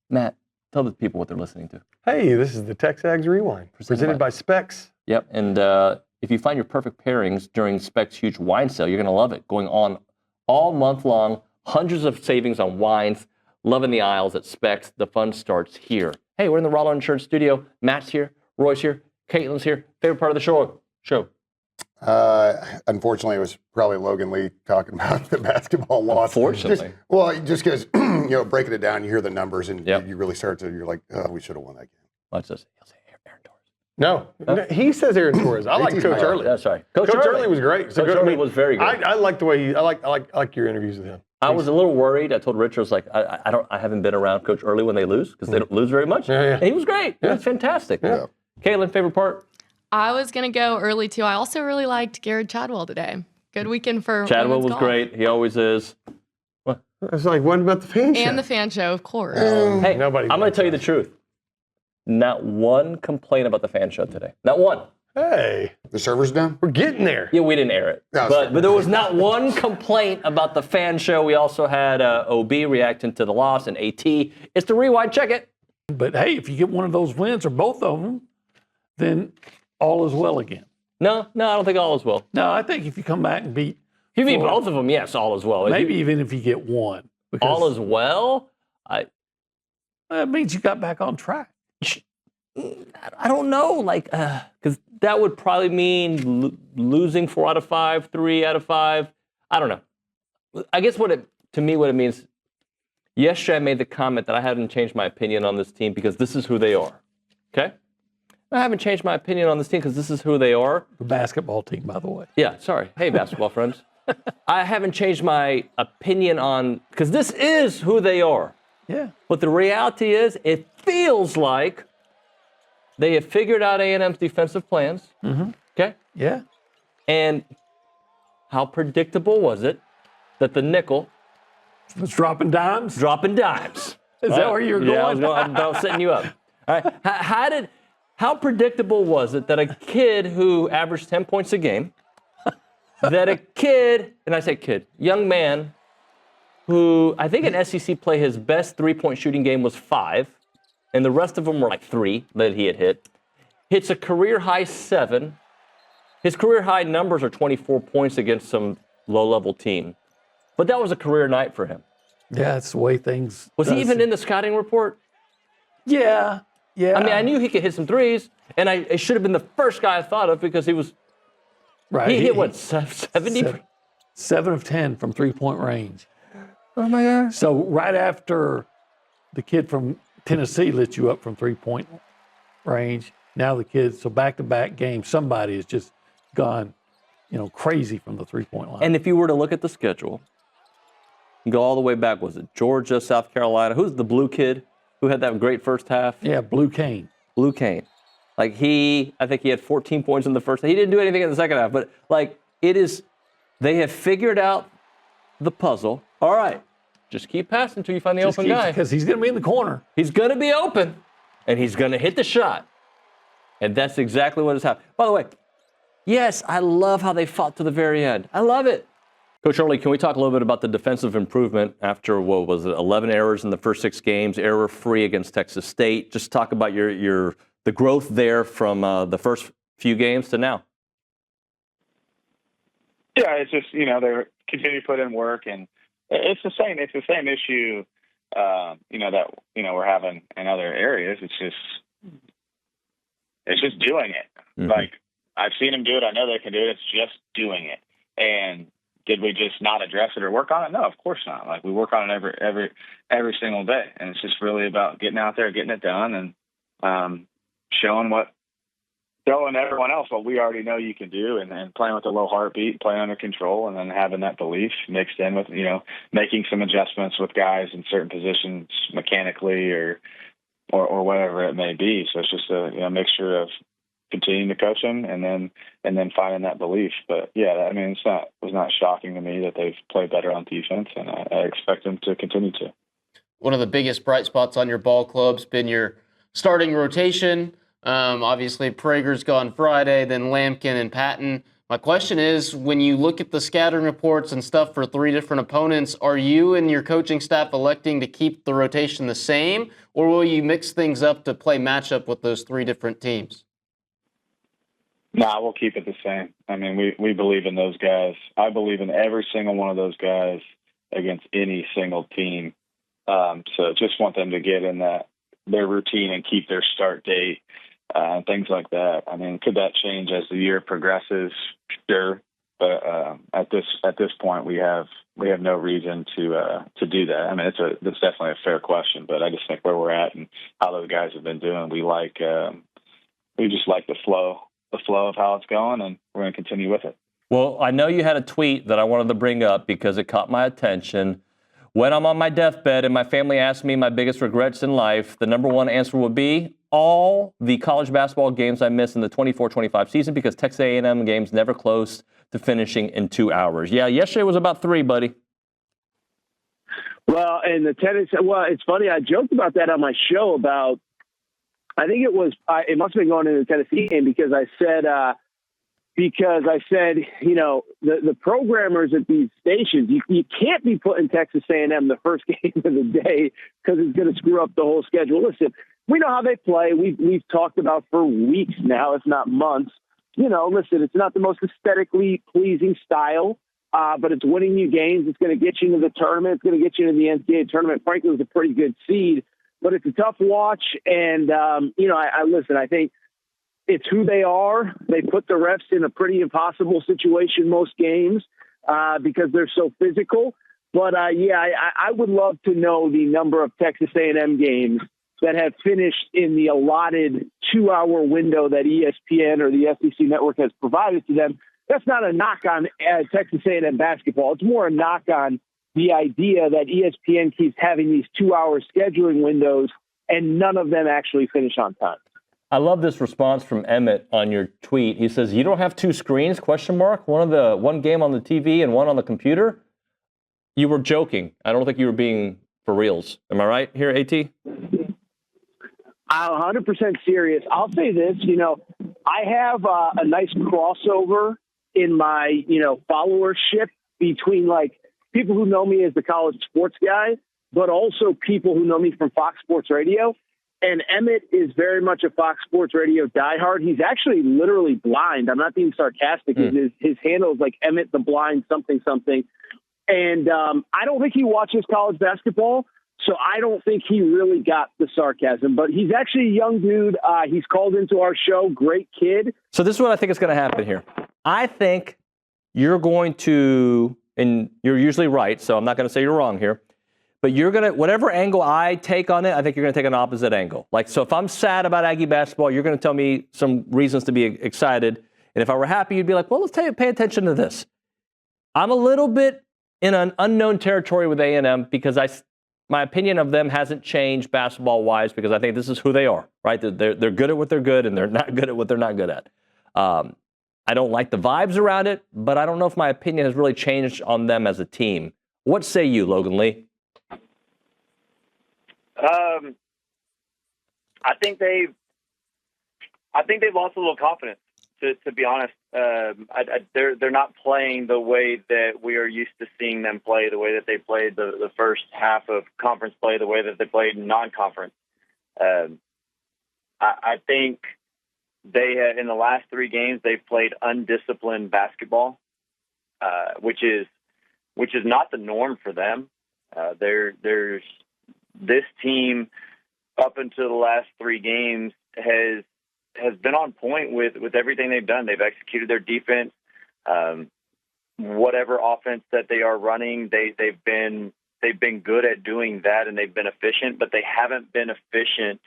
Matt, tell the people what they're listening to. Hey, this is the TexAgs Rewind, presented by Specs. Yep, and if you find your perfect pairings during Specs' huge wine sale, you're going to love it. Going on all month long, hundreds of savings on wines, loving the aisles at Specs. The fun starts here. Hey, we're in the Rollin Insurance studio. Matt's here, Roy's here, Caitlin's here. Favorite part of the show? Unfortunately, it was probably Logan Lee talking about the basketball loss. Unfortunately. Just because, breaking it down, you hear the numbers and you really start to, you're like, oh, we should have won that game. Watch this. He'll say Aaron Torres. No, he says Aaron Torres. I like Coach Earley. That's right. Coach Earley was great. Coach Earley was very good. I like the way I like your interviews with him. I was a little worried. I told Rich, I was like, I haven't been around Coach Earley when they lose because they don't lose very much. And he was great. He was fantastic. Yeah. Caitlin, favorite part? I was going to go early, too. I also really liked Garrett Chadwell today. Good weekend for Chadwell was golf. great. He always is. I was like, what about the fan show? And the fan show, of course. Hey, nobody. I'm going to tell you the truth. Not one complaint about the fan show today. Not one. Hey. The server's down? We're getting there. Yeah, we didn't air it. No, but there was not one complaint about the fan show. We also had OB reacting to the loss and AT. It's the Rewind. Check it. But, hey, if you get one of those wins or both of them, then all is well again. No, I don't think all is well. No, I think if you come back and beat If you beat Florida, both of them, yes, all is well. maybe even if you get one. Because All is well? that means you got back on track. I don't know, because that would probably mean losing 4 out of 5, 3 out of 5. I don't know. I guess what it means, yesterday I made the comment that I haven't changed my opinion on this team because this is who they are, okay? I haven't changed my opinion on this team because this is who they are. The basketball team, by the way. Yeah, sorry. Hey, basketball friends. I haven't changed my opinion on, because this is who they are. Yeah. But the reality is, it feels like they have figured out A&M's defensive plans. Mm-hmm. Okay? Yeah. And how predictable was it that the nickel Was dropping dimes? dropping dimes? Is that where you're going? Yeah, I was setting you up. All right. How predictable was it that a kid who averaged 10 points a game, that a kid, and I say kid, young man, who I think in SEC play his best three-point shooting game was 5, and the rest of them were like 3 that he had hit, hits a career-high 7. His career-high numbers are 24 points against some low-level team. But that was a career night for him. Yeah, that's the way things. Was he even in the scouting report? Yeah. Yeah. I mean, I knew he could hit some threes, and it should have been the first guy I thought of because he was. Right. He hit what, 70? 7 of 10 from 3-point range. Oh my gosh. So right after the kid from Tennessee lit you up from 3-point range, now the kids, so back-to-back games, somebody has just gone, crazy from the 3-point line. And if you were to look at the schedule, go all the way back, was it Georgia, South Carolina? Who's the blue kid who had that great first half? Yeah, Blue Cane. Blue Cane. I think he had 14 points in the first half. He didn't do anything in the second half, but they have figured out the puzzle. All right, just keep passing until you find the open guy. Because he's going to be in the corner. He's going to be open, and he's going to hit the shot. And that's exactly what has happened. By the way, yes, I love how they fought to the very end. I love it. Coach Earley, can we talk a little bit about the defensive improvement after, 11 errors in the first 6 games, error-free against Texas State? Just talk about the growth there from the first few games to now. Yeah, it's just, they continue to put in work, and it's the same issue, that, we're having in other areas. It's just doing it. Mm-hmm. Like, I've seen them do it. I know they can do it. It's just doing it. And did we just not address it or work on it? No, of course not. Like, we work on it every single day. And it's just really about getting out there, getting it done, and showing everyone else what we already know you can do, and playing with a low heartbeat, playing under control, and then having that belief mixed in with, making some adjustments with guys in certain positions mechanically or whatever it may be. So it's just a mixture of continuing to coach them and then finding that belief. But yeah, I mean, it was not shocking to me that they've played better on defense, and I expect them to continue to. One of the biggest bright spots on your ball club's been your starting rotation. Obviously, Prager's gone Friday, then Lampkin and Patton. My question is, when you look at the scouting reports and stuff for 3 different opponents, are you and your coaching staff electing to keep the rotation the same, or will you mix things up to play matchup with those 3 different teams? Nah, we'll keep it the same. I mean, we believe in those guys. I believe in every single one of those guys against any single team. So just want them to get in their routine and keep their start date and things like that. I mean, could that change as the year progresses? Sure, but at this point, we have no reason to do that. I mean, it's definitely a fair question, but I just think where we're at and how those guys have been doing, we just like the flow of how it's going, and we're going to continue with it. Well, I know you had a tweet that I wanted to bring up because it caught my attention. When I'm on my deathbed and my family asks me my biggest regrets in life, the number one answer would be all the college basketball games I missed in the 24-25 season because Texas A&M games never close to finishing in 2 hours. Yeah, yesterday was about 3, buddy. Well, and the tennis, it's funny. I joked about that on my show about, I think it must have been going into the Tennessee game because I said, you know, the programmers at these stations, you can't be putting Texas A&M the first game of the day because it's going to screw up the whole schedule. Listen, we know how they play. We've talked about for weeks now, if not months. You know, listen, it's not the most aesthetically pleasing style, but it's winning you games. It's going to get you into the tournament. It's going to get you into the NCAA tournament. Frankly, it was a pretty good seed, but it's a tough watch. And, you know, I think it's who they are. They put the refs in a pretty impossible situation most games because they're so physical. But, I would love to know the number of Texas A&M games that have finished in the allotted 2-hour window that ESPN or the SEC network has provided to them. That's not a knock on Texas A&M basketball. It's more a knock on the idea that ESPN keeps having these 2-hour scheduling windows and none of them actually finish on time. I love this response from Emmett on your tweet. He says, "You don't have 2 screens, ? One game on the TV and one on the computer?" You were joking. I don't think you were being for reals. Am I right here, AT? I'm 100% serious. I'll say this, you know, I have a nice crossover in my, you know, followership between like people who know me as the college sports guy, but also people who know me from Fox Sports Radio. And Emmett is very much a Fox Sports Radio diehard. He's actually literally blind. I'm not being sarcastic. His handle is like Emmett the Blind something. And I don't think he watches college basketball, so I don't think he really got the sarcasm. But he's actually a young dude. He's called into our show. Great kid. So this is what I think is going to happen here. I think you're going to, and you're usually right, so I'm not going to say you're wrong here, but you're going to, whatever angle I take on it, I think you're going to take an opposite angle. Like, so if I'm sad about Aggie basketball, you're going to tell me some reasons to be excited. And if I were happy, you'd be like, well, let's pay attention to this. I'm a little bit in an unknown territory with A&M because my opinion of them hasn't changed basketball-wise because I think this is who they are, right? They're good at what they're good and they're not good at what they're not good at. I don't like the vibes around it, but I don't know if my opinion has really changed on them as a team. What say you, Logan Lee? I think they've lost a little confidence. To be honest, they're not playing the way that we are used to seeing them play, the way that they played the first half of conference play, the way that they played in non-conference. I think they in the last 3 games they've played undisciplined basketball, which is not the norm for them. There's this team up until the last 3 games has been on point with everything they've done. They've executed their defense. Whatever offense that they are running, they've been good at doing that, and they've been efficient, but they haven't been efficient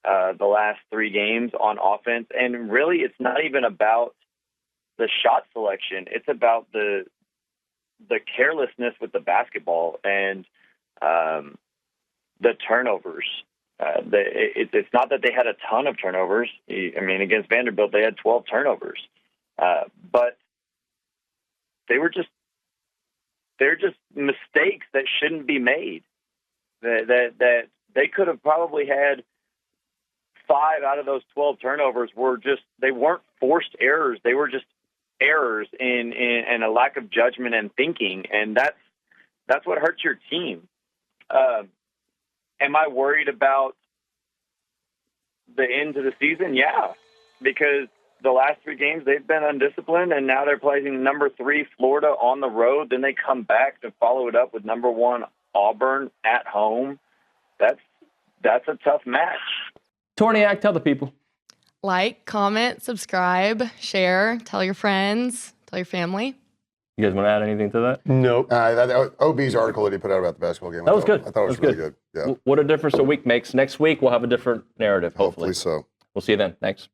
the last 3 games on offense. And really, it's not even about the shot selection. It's about the carelessness with the basketball and the turnovers. It's not that they had a ton of turnovers. I mean, against Vanderbilt, they had 12 turnovers, but they're just mistakes that shouldn't be made. That they could have probably had 5 out of those 12 turnovers they weren't forced errors. They were just errors and a lack of judgment and thinking, and that's what hurts your team. Am I worried about the end of the season? Yeah, because the last 3 games they've been undisciplined, and now they're playing number 3 Florida on the road. Then they come back to follow it up with number 1 Auburn at home. That's a tough match. Torniak, tell the people. Like, comment, subscribe, share, tell your friends, tell your family. You guys want to add anything to that? Nope. That OB's article that he put out about the basketball game. That was good. I thought it was really good. Yeah. What a difference a week makes. Next week, we'll have a different narrative, hopefully. Hopefully so. We'll see you then. Thanks.